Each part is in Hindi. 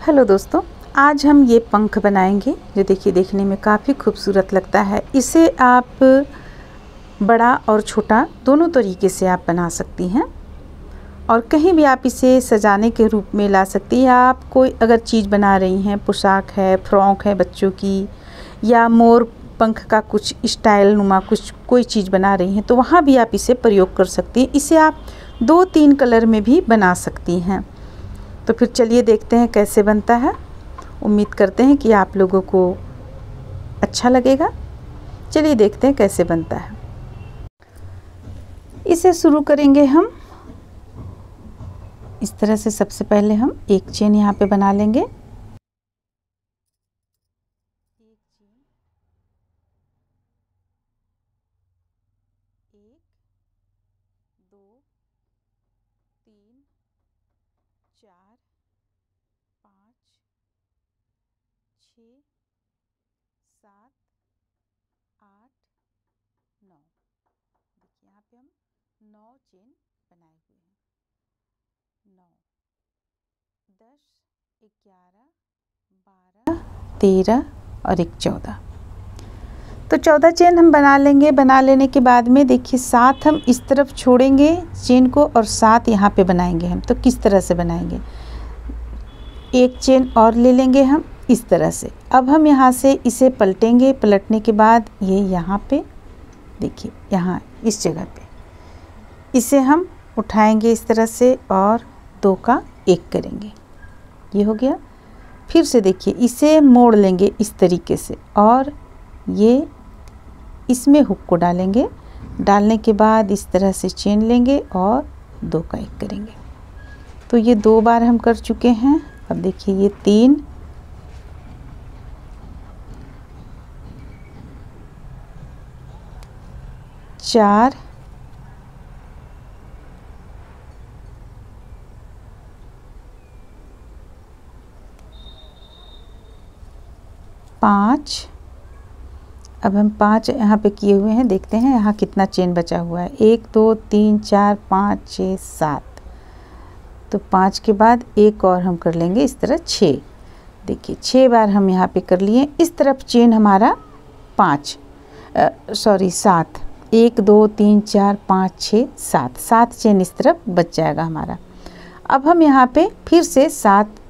हेलो दोस्तों, आज हम ये पंख बनाएंगे जो देखिए देखने में काफ़ी खूबसूरत लगता है। इसे आप बड़ा और छोटा दोनों तरीके से आप बना सकती हैं और कहीं भी आप इसे सजाने के रूप में ला सकती हैं। आप कोई अगर चीज़ बना रही हैं, पोशाक है, फ्रॉक है बच्चों की, या मोर पंख का कुछ स्टाइल नुमा कुछ कोई चीज़ बना रही हैं तो वहाँ भी आप इसे प्रयोग कर सकती हैं। इसे आप 2-3 कलर में भी बना सकती हैं। तो फिर चलिए देखते हैं कैसे बनता है। उम्मीद करते हैं कि आप लोगों को अच्छा लगेगा। चलिए देखते हैं कैसे बनता है। इसे शुरू करेंगे हम इस तरह से। सबसे पहले हम एक चेन यहाँ पे बना लेंगे। देखिए यहाँ पे हम 9 चेन बनाए हुए हैं। 9, 10, 11, 12, 13 और एक 14। तो 14 चेन हम बना लेंगे। बना लेने के बाद में देखिए 7 हम इस तरफ छोड़ेंगे चेन को और 7 यहाँ पे बनाएंगे हम। तो किस तरह से बनाएंगे, एक चेन और ले लेंगे हम इस तरह से। अब हम यहाँ से इसे पलटेंगे। पलटने के बाद ये यहाँ पे देखिए, यहाँ इस जगह पे इसे हम उठाएंगे इस तरह से और 2 का 1 करेंगे। ये हो गया। फिर से देखिए इसे मोड़ लेंगे इस तरीके से और ये इसमें हुक को डालेंगे। डालने के बाद इस तरह से चेन लेंगे और 2 का 1 करेंगे। तो ये 2 बार हम कर चुके हैं। अब देखिए ये 3, 4, 5। अब हम 5 यहाँ पे किए हुए हैं। देखते हैं यहाँ कितना चेन बचा हुआ है। 1 2 3 4 5 6 7। तो 5 के बाद एक और हम कर लेंगे इस तरह 6। देखिए 6 बार हम यहाँ पे कर लिए। इस तरफ चेन हमारा 7। 1 2 3 4 5 6 7 चेन इस तरफ बच जाएगा हमारा। अब हम यहाँ पे फिर से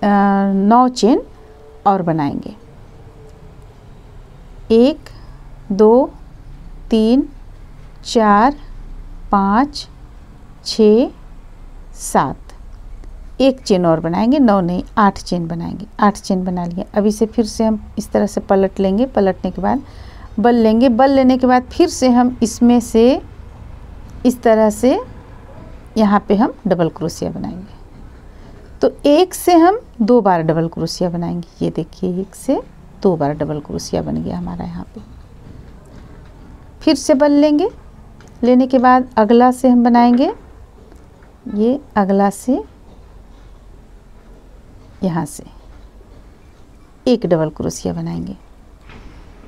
9 चेन और बनाएंगे। 1 2 3 4 5 6 7। एक चेन और बनाएंगे। 9 नहीं 8 चेन बनाएंगे। 8 चेन बना लिए। अब इसे फिर से हम इस तरह से पलट लेंगे। पलटने के बाद बल लेंगे। बल लेने के बाद फिर से हम इसमें से इस तरह से यहाँ पे हम डबल क्रोशिया बनाएंगे। तो 1 से हम 2 बार डबल क्रोशिया बनाएंगे। ये देखिए 1 से 2 बार डबल क्रोशिया बन गया हमारा यहाँ पे। फिर से बल लेंगे। लेने के बाद अगला से हम बनाएंगे। ये अगला से यहाँ से 1 डबल क्रोशिया बनाएंगे।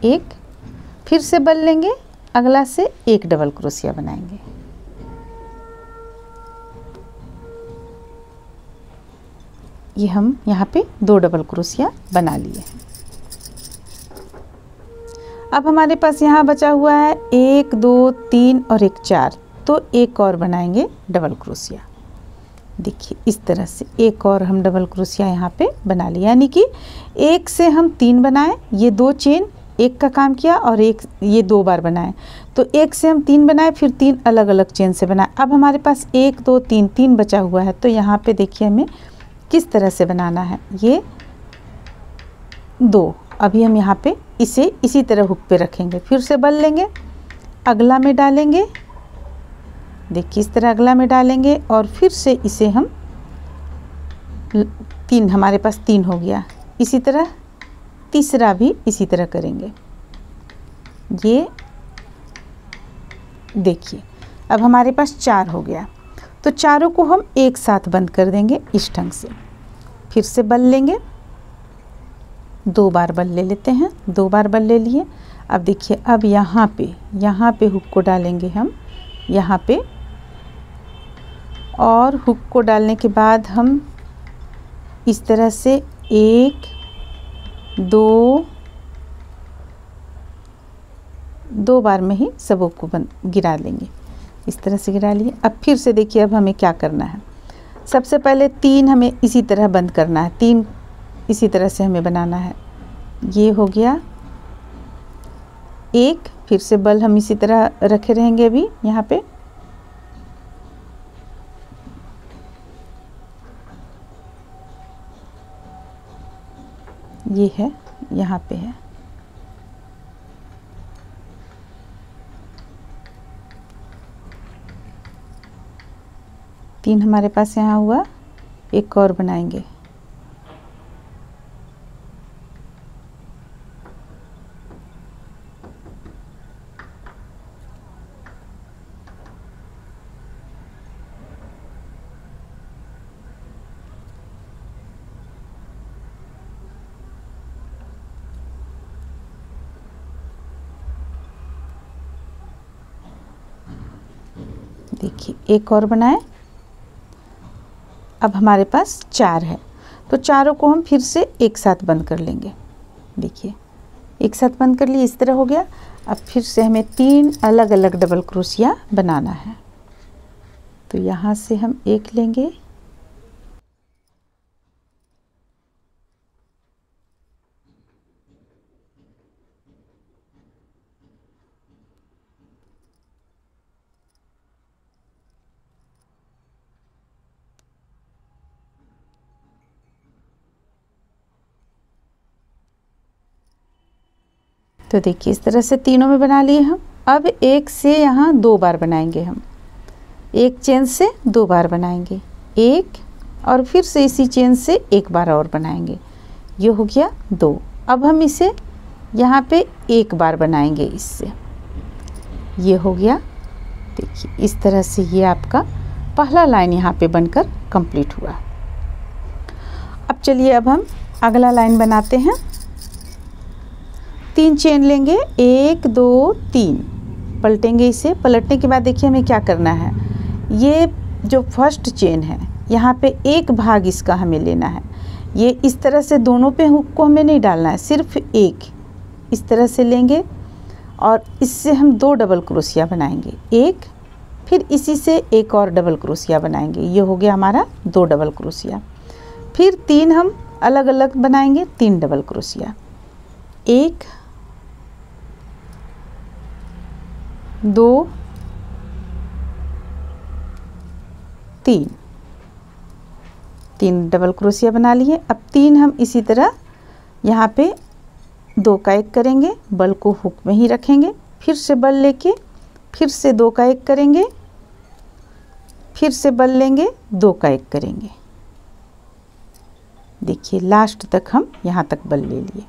1, फिर से बल लेंगे। अगला से 1 डबल क्रोशिया बनाएंगे। ये हम यहाँ पे 2 डबल क्रोशिया बना लिए। अब हमारे पास यहाँ बचा हुआ है 1 2 3 और एक 4। तो एक और बनाएंगे डबल क्रोशिया। देखिए इस तरह से एक और हम डबल क्रोशिया यहाँ पे बना लिया। यानी कि 1 से हम 3 बनाए। ये 2 चेन 1 का काम किया और ये 2 बार बनाए। तो 1 से हम 3 बनाए, फिर 3 अलग अलग चेन से बनाए। अब हमारे पास 1 2 3 बचा हुआ है। तो यहाँ पे देखिए हमें किस तरह से बनाना है। ये 2 अभी हम यहाँ पे इसे इसी तरह हुक पे रखेंगे। फिर से बल लेंगे। अगला में डालेंगे। देखिए इस तरह अगला में डालेंगे और फिर से इसे हम 3, हमारे पास 3 हो गया। इसी तरह तीसरा भी इसी तरह करेंगे। ये देखिए अब हमारे पास 4 हो गया। तो चारों को हम एक साथ बंद कर देंगे इस ढंग से। फिर से बल लेंगे। 2 बार बल ले लेते हैं। 2 बार बल ले लिए। अब देखिए अब यहाँ पे हुक को डालेंगे हम यहाँ पे, और हुक को डालने के बाद हम इस तरह से 1 2 2 बार में ही सबों को गिरा लेंगे। इस तरह से गिरा लिए। अब फिर से देखिए अब हमें क्या करना है। सबसे पहले 3 हमें इसी तरह बंद करना है, 3 इसी तरह से हमें बनाना है। ये हो गया 1, फिर से बल हम इसी तरह रखे रहेंगे अभी यहाँ पे। ये है, यहाँ पे है। तीन हमारे पास यहाँ हुआ, एक और बनाएंगे। देखिए एक और बनाए। अब हमारे पास 4 है, तो चारों को हम फिर से एक साथ बंद कर लेंगे। देखिए एक साथ बंद कर लिए, इस तरह हो गया। अब फिर से हमें 3 अलग अलग डबल क्रोशिया बनाना है। तो यहाँ से हम एक लेंगे, तो देखिए इस तरह से तीनों में बना लिए हम। अब एक से यहाँ 2 बार बनाएंगे हम, एक चेन से 2 बार बनाएंगे, एक और फिर से इसी चेन से एक बार और बनाएंगे। ये हो गया 2। अब हम इसे यहाँ पे एक बार बनाएंगे इससे, ये हो गया। देखिए इस तरह से ये आपका पहला लाइन यहाँ पे बनकर कंप्लीट हुआ। अब चलिए अब हम अगला लाइन बनाते हैं। 3 चेन लेंगे, 1 2 3, पलटेंगे इसे। पलटने के बाद देखिए हमें क्या करना है। ये जो फर्स्ट चेन है यहाँ पे एक भाग इसका हमें लेना है। ये इस तरह से दोनों पे हुक को हमें नहीं डालना है, सिर्फ एक इस तरह से लेंगे और इससे हम 2 डबल क्रोशिया बनाएंगे। एक, फिर इसी से एक और डबल क्रोशिया बनाएंगे। ये हो गया हमारा 2 डबल क्रोशिया। फिर 3 हम अलग अलग बनाएंगे, 3 डबल क्रोशिया। 1 2 3, 3 डबल क्रोशिया बना लिए। अब 3 हम इसी तरह यहाँ पे 2 का 1 करेंगे, बल को हुक में ही रखेंगे, फिर से बल लेके फिर से 2 का 1 करेंगे, फिर से बल लेंगे, 2 का 1 करेंगे। देखिए लास्ट तक हम यहाँ तक बल ले लिए।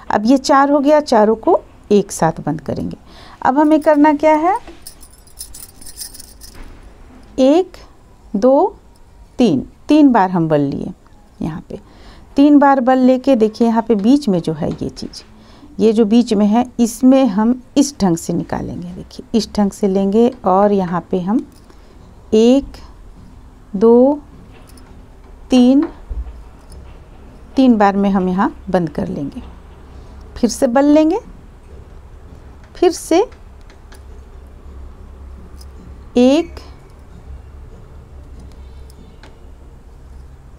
अब ये 4 हो गया, चारों को एक साथ बंद करेंगे। अब हमें करना क्या है, 1 2 3, 3 बार हम बल लिए। यहाँ पे 3 बार बल लेके देखिए यहाँ पे बीच में जो है ये चीज़, ये जो बीच में है इसमें हम इस ढंग से निकालेंगे। देखिए इस ढंग से लेंगे और यहाँ पे हम 1 2 3, 3 बार में हम यहाँ बंद कर लेंगे। फिर से बल लेंगे, फिर से 1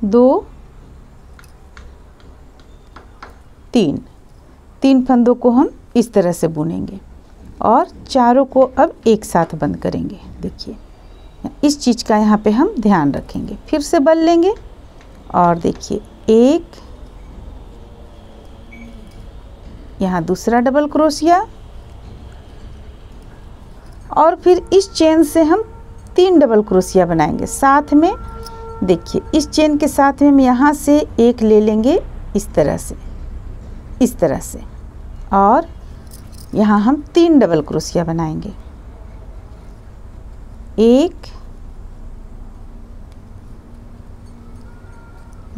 2 3, 3 फंदों को हम इस तरह से बुनेंगे और चारों को अब एक साथ बंद करेंगे। देखिए इस चीज़ का यहाँ पे हम ध्यान रखेंगे। फिर से बल लेंगे और देखिए 1, यहाँ दूसरा डबल क्रोशिया और फिर इस चेन से हम 3 डबल क्रोशिया बनाएंगे साथ में। देखिए इस चेन के साथ में हम यहाँ से एक ले लेंगे इस तरह से, इस तरह से, और यहाँ हम 3 डबल क्रोशिया बनाएंगे। 1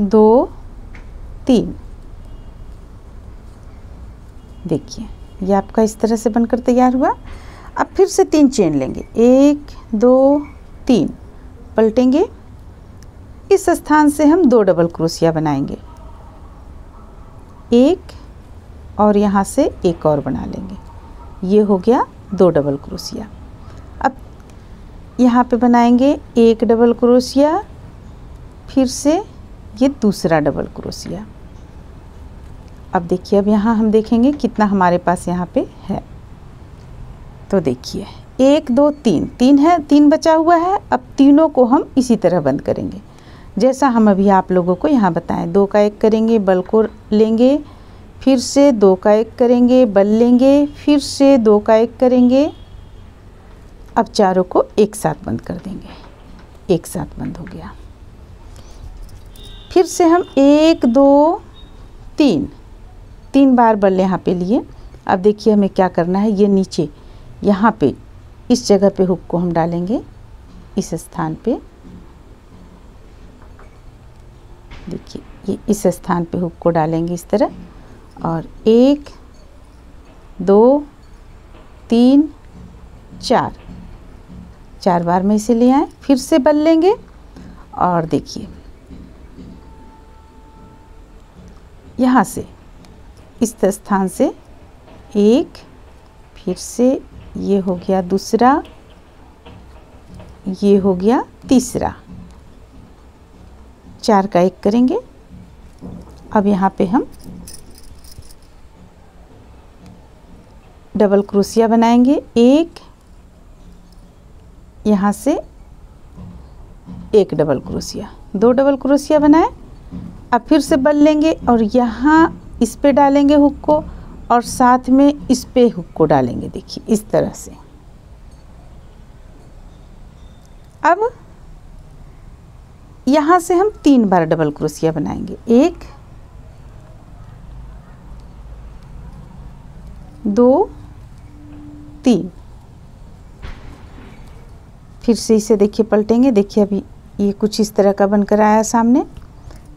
2 3। देखिए ये आपका इस तरह से बनकर तैयार हुआ। अब फिर से 3 चेन लेंगे, 1 2 3, पलटेंगे, इस स्थान से हम 2 डबल क्रोशिया बनाएंगे। एक और यहाँ से एक और बना लेंगे। ये हो गया 2 डबल क्रोशिया। अब यहाँ पे बनाएंगे एक डबल क्रोशिया, फिर से ये दूसरा डबल क्रोशिया। अब देखिए, अब यहाँ हम देखेंगे कितना हमारे पास यहाँ पे है। तो देखिए 1 2 3 3 है, 3 बचा हुआ है। अब तीनों को हम इसी तरह बंद करेंगे जैसा हम अभी आप लोगों को यहाँ बताएं। 2 का 1 करेंगे, बल को लेंगे, फिर से 2 का 1 करेंगे, बल लेंगे, फिर से 2 का 1 करेंगे। अब चारों को एक साथ बंद कर देंगे। एक साथ बंद हो गया। फिर से हम 1 2 3 3 बार बल यहाँ पे लिए। अब देखिए हमें क्या करना है, ये नीचे यहाँ पे इस जगह पे हुक को हम डालेंगे, इस स्थान पे। देखिए ये इस स्थान पे हुक को डालेंगे इस तरह, और 1 2 3 4 बार में इसे ले आए। फिर से बल लेंगे और देखिए यहाँ से इस स्थान से एक, फिर से ये हो गया दूसरा, ये हो गया तीसरा। 4 का 1 करेंगे। अब यहाँ पे हम डबल क्रोशिया बनाएंगे। एक, यहाँ से एक डबल क्रोशिया, 2 डबल क्रोशिया बनाए। अब फिर से बल लेंगे और यहाँ इस पे डालेंगे हुक को, और साथ में इस पे हुक को डालेंगे। देखिए इस तरह से। अब यहाँ से हम 3 बार डबल क्रोशिया बनाएंगे। 1 2 3। फिर से इसे देखिए पलटेंगे। देखिए अभी ये कुछ इस तरह का बनकर आया सामने।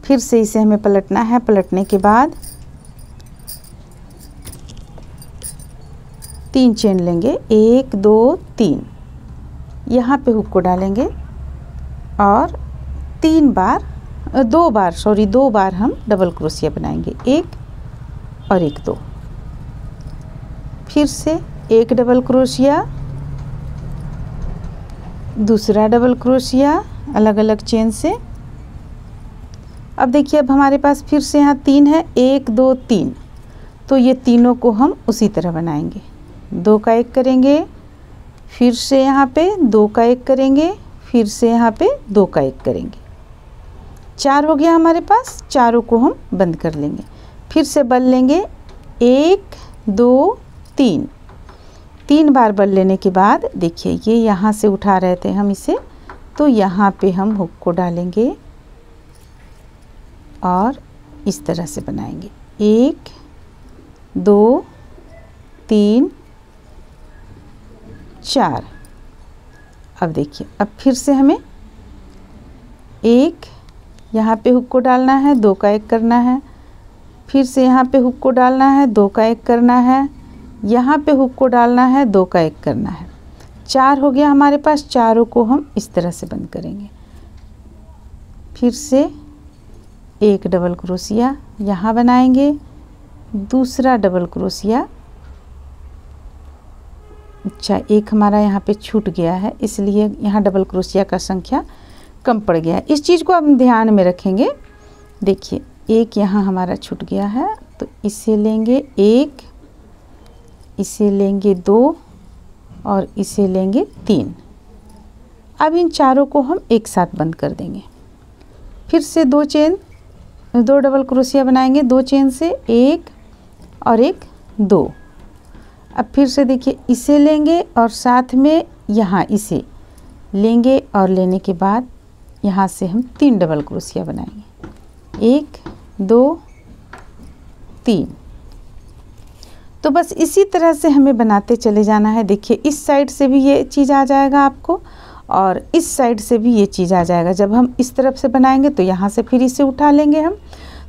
फिर से इसे हमें पलटना है। पलटने के बाद 3 चेन लेंगे, 1 2 3। यहाँ पे हुक को डालेंगे और 2 बार हम डबल क्रोशिया बनाएंगे। 1 और 1 2। फिर से एक डबल क्रोशिया, दूसरा डबल क्रोशिया अलग अलग चेन से। अब देखिए अब हमारे पास फिर से यहाँ 3 है, 1 2 3। तो ये तीनों को हम उसी तरह बनाएंगे। 2 का 1 करेंगे, फिर से यहाँ पे 2 का 1 करेंगे, फिर से यहाँ पे 2 का 1 करेंगे। 4 हो गया हमारे पास। चारों को हम बंद कर लेंगे। फिर से बल लेंगे, 1 2 3। 3 बार बल लेने के बाद देखिए ये यहाँ से उठा रहे थे हम इसे, तो यहाँ पे हम हुक को डालेंगे और इस तरह से बनाएंगे। 1 2 3 4। अब देखिए अब फिर से हमें 1 यहाँ पे हुक को डालना है, 2 का 1 करना है, फिर से यहाँ पे हुक को डालना है, 2 का 1 करना है, यहाँ पे हुक को डालना है, 2 का 1 करना है। 4 हो गया हमारे पास। चारों को हम इस तरह से बंद करेंगे। फिर से एक डबल क्रोशिया यहाँ बनाएंगे, दूसरा डबल क्रोशिया। अच्छा, एक हमारा यहाँ पे छूट गया है, इसलिए यहाँ डबल क्रोशिया का संख्या कम पड़ गया है। इस चीज़ को हम ध्यान में रखेंगे। देखिए एक यहाँ हमारा छूट गया है, तो इसे लेंगे 1, इसे लेंगे 2 और इसे लेंगे 3। अब इन चारों को हम एक साथ बंद कर देंगे। फिर से 2 डबल क्रोशिया बनाएंगे, 2 चेन से, 1 और 1 2। अब फिर से देखिए इसे लेंगे और साथ में यहाँ इसे लेंगे, और लेने के बाद यहाँ से हम 3 डबल क्रोशिया बनाएंगे। 1 2 3। तो बस इसी तरह से हमें बनाते चले जाना है। देखिए इस साइड से भी ये चीज़ आ जाएगा आपको, और इस साइड से भी ये चीज़ आ जाएगा। जब हम इस तरफ से बनाएंगे तो यहाँ से फिर इसे उठा लेंगे हम।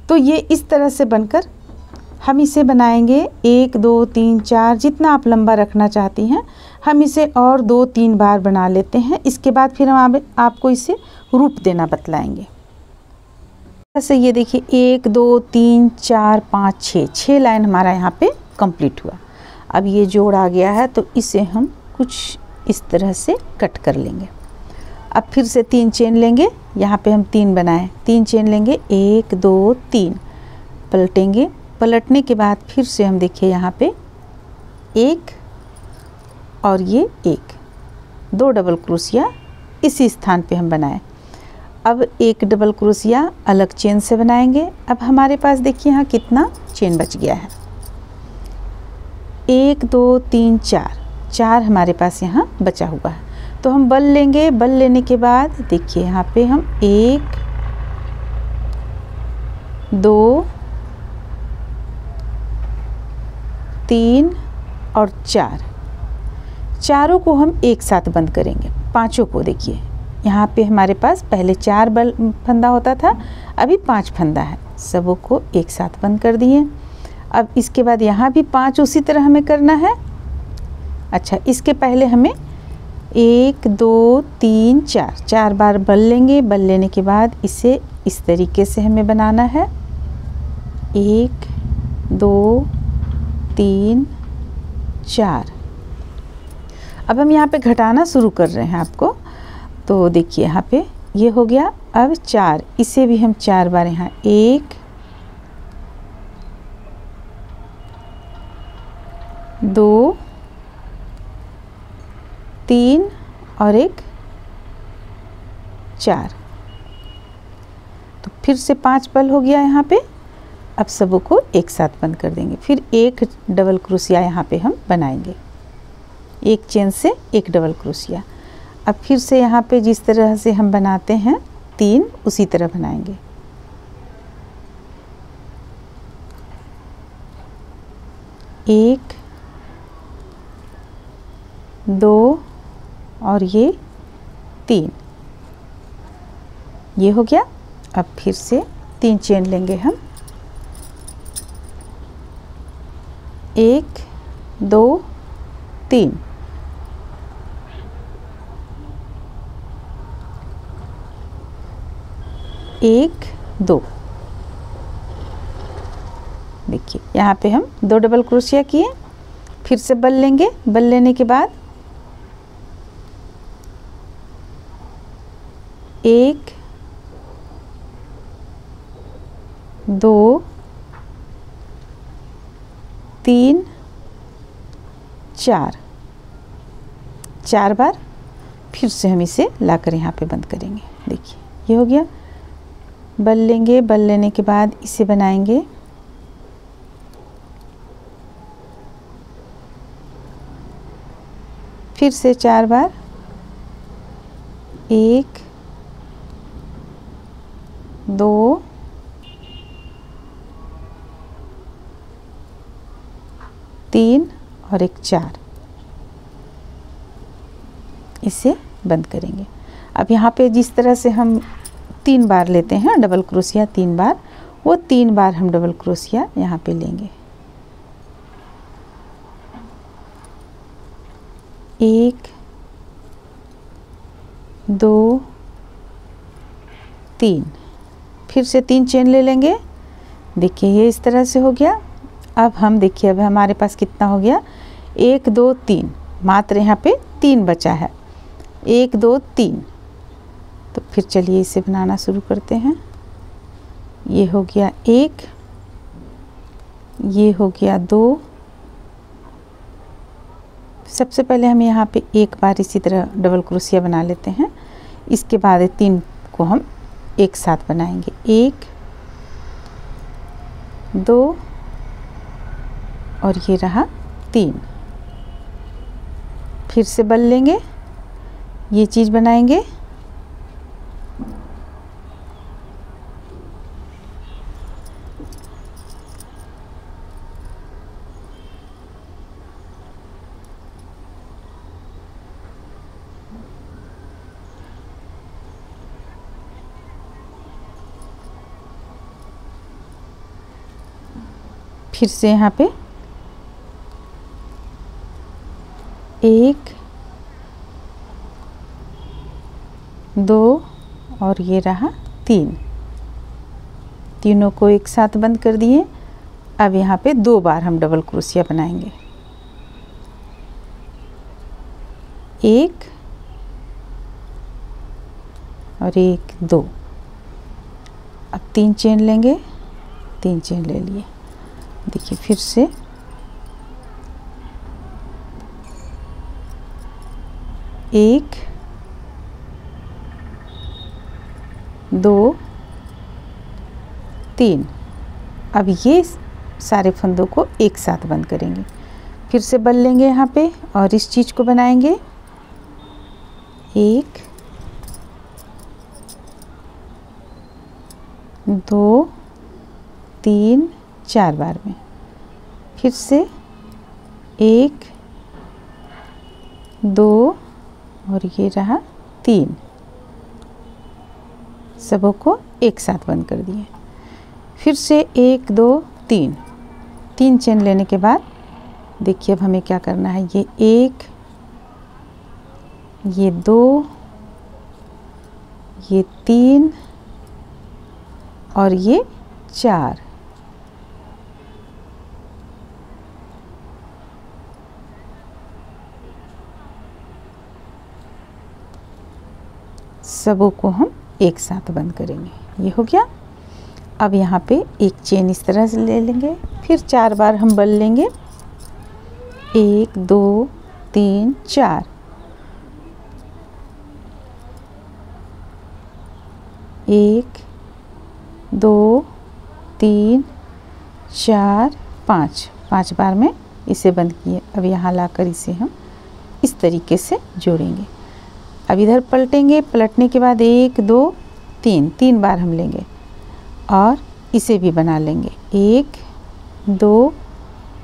तो ये इस तरह से बनकर हम इसे बनाएंगे। 1 2 3 4, जितना आप लंबा रखना चाहती हैं। हम इसे और 2-3 बार बना लेते हैं। इसके बाद फिर हम आपको इसे रूप देना बतलाएंगे। ऐसे ये देखिए 1 2 3 4 5 6 लाइन हमारा यहाँ पे कंप्लीट हुआ। अब ये जोड़ आ गया है तो इसे हम कुछ इस तरह से कट कर लेंगे। अब फिर से 3 चेन लेंगे, यहाँ पे हम 3 बनाए, 3 चेन लेंगे 1 2 3, पलटेंगे, पलटने के बाद फिर से हम देखिए यहाँ पे 1 और ये 1, 2 डबल क्रोशिया इसी स्थान पे हम बनाए। अब एक डबल क्रोशिया अलग चेन से बनाएंगे। अब हमारे पास देखिए यहाँ कितना चेन बच गया है, 1 2 3 4 हमारे पास यहाँ बचा हुआ है। तो हम बल लेंगे, बल लेने के बाद देखिए यहाँ पे हम 1 2 3 और 4, चारों को हम एक साथ बंद करेंगे। पांचों को देखिए यहाँ पे हमारे पास पहले 4 बल फंदा होता था, अभी 5 फंदा है, सबों को एक साथ बंद कर दिए। अब इसके बाद यहाँ भी 5 उसी तरह हमें करना है। अच्छा, इसके पहले हमें 1 2 3 4 बार बल लेंगे। बल लेने के बाद इसे इस तरीके से हमें बनाना है, 1 2 3 4। अब हम यहाँ पे घटाना शुरू कर रहे हैं आपको, तो देखिए यहाँ पे ये हो गया। अब 4, इसे भी हम 4 बार यहाँ 1 2 3 और 1 4, तो फिर से 5 बल हो गया यहाँ पे। अब सबों को एक साथ बंद कर देंगे। फिर एक डबल क्रोशिया यहाँ पे हम बनाएंगे, एक चेन से एक डबल क्रोशिया। अब फिर से यहाँ पे जिस तरह से हम बनाते हैं 3, उसी तरह बनाएंगे। 1 2 और ये 3, ये हो गया। अब फिर से 3 चेन लेंगे हम, 1 2 3, 1 2, देखिए यहाँ पे हम 2 डबल क्रोशिया किए। फिर से बल लेंगे, बल लेने के बाद 1 2 3 4 बार फिर से हम इसे लाकर यहाँ पे बंद करेंगे। देखिए ये हो गया। बल लेंगे, बल लेने के बाद इसे बनाएंगे, फिर से 4 बार, 1 2 3 और 1 4, इसे बंद करेंगे। अब यहाँ पे जिस तरह से हम 3 बार लेते हैं डबल क्रोशिया, 3 बार, वो 3 बार हम डबल क्रोशिया यहाँ पे लेंगे। 1 2 3, फिर से 3 चेन ले लेंगे। देखिए ये इस तरह से हो गया। अब हम देखिए अब हमारे पास कितना हो गया, 1 2 3, मात्र यहाँ पे 3 बचा है, 1 2 3। तो फिर चलिए इसे बनाना शुरू करते हैं। ये हो गया 1, ये हो गया 2। सबसे पहले हम यहाँ पे एक बार इसी तरह डबल क्रोशिया बना लेते हैं, इसके बाद 3 को हम एक साथ बनाएंगे, 1 2 और ये रहा 3। फिर से बल लेंगे, ये चीज़ बनाएंगे, फिर से यहाँ पे 1 2 और ये रहा 3। तीनों को एक साथ बंद कर दिए। अब यहाँ पे 2 बार हम डबल क्रोशिया बनाएंगे, 1 और 1 2। अब 3 चेन लेंगे, 3 चेन ले लिए। देखिए फिर से 1 2 3। अब ये सारे फंदों को एक साथ बंद करेंगे। फिर से बल लेंगे यहाँ पे और इस चीज़ को बनाएंगे 1 2 3 4 बार में। फिर से 1 2 और ये रहा 3। सबों को एक साथ बंद कर दिए। फिर से 1 2 3 3 चेन लेने के बाद देखिए अब हमें क्या करना है। ये 1 ये 2 ये 3 और ये 4। सबों को हम एक साथ बंद करेंगे। ये हो गया। अब यहाँ पे एक चेन इस तरह से ले लेंगे, फिर 4 बार हम बल लेंगे 1 2 3 4। 1 2 3 4 5 5 बार में इसे बंद किए। अब यहाँ लाकर इसे हम इस तरीके से जोड़ेंगे। अब इधर पलटेंगे, पलटने के बाद 1 2 3 3 बार हम लेंगे और इसे भी बना लेंगे 1 2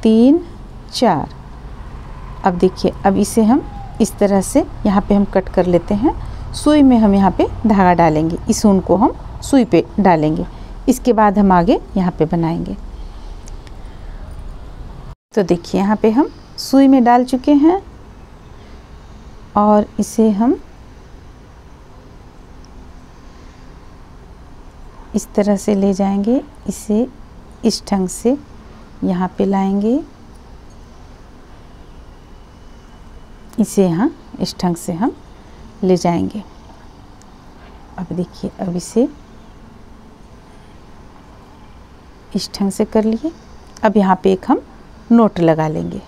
3 4। अब देखिए अब इसे हम इस तरह से यहाँ पे हम कट कर लेते हैं। सुई में हम यहाँ पे धागा डालेंगे, इस ऊन को हम सुई पे डालेंगे। इसके बाद हम आगे यहाँ पे बनाएंगे। तो देखिए यहाँ पे हम सुई में डाल चुके हैं और इसे हम इस तरह से ले जाएंगे। इसे इस ढंग से यहाँ पे लाएंगे, इसे यहाँ इस ढंग से हम ले जाएंगे। अब देखिए अब इसे इस ढंग से कर लिए। अब यहाँ पे एक हम नोट लगा लेंगे।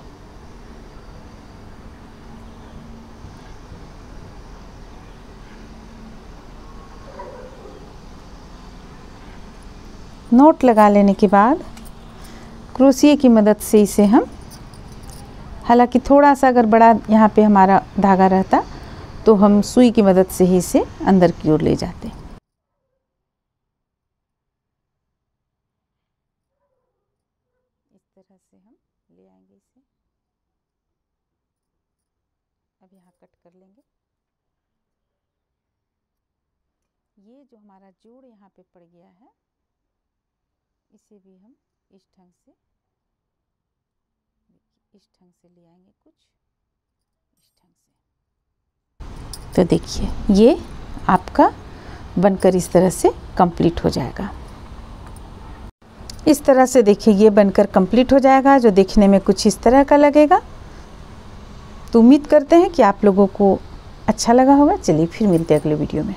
नोट लगा लेने के बाद क्रोशिया की मदद से इसे हम, हालांकि थोड़ा सा अगर बड़ा यहाँ पे हमारा धागा रहता तो हम सुई की मदद से ही इसे अंदर की ओर ले जाते। इस तरह से हम ले आएंगे इसे। अब यहाँ कट कर लेंगे। ये जो हमारा जोड़ यहाँ पे पड़ गया है, इसे भी हम इस ढंग से ले आएंगे, कुछ इस ढंग से। तो देखिए ये आपका बनकर इस तरह से कंप्लीट हो जाएगा। इस तरह से देखिए ये बनकर कंप्लीट हो जाएगा, जो देखने में कुछ इस तरह का लगेगा। तो उम्मीद करते हैं कि आप लोगों को अच्छा लगा होगा। चलिए फिर मिलते हैं अगले वीडियो में।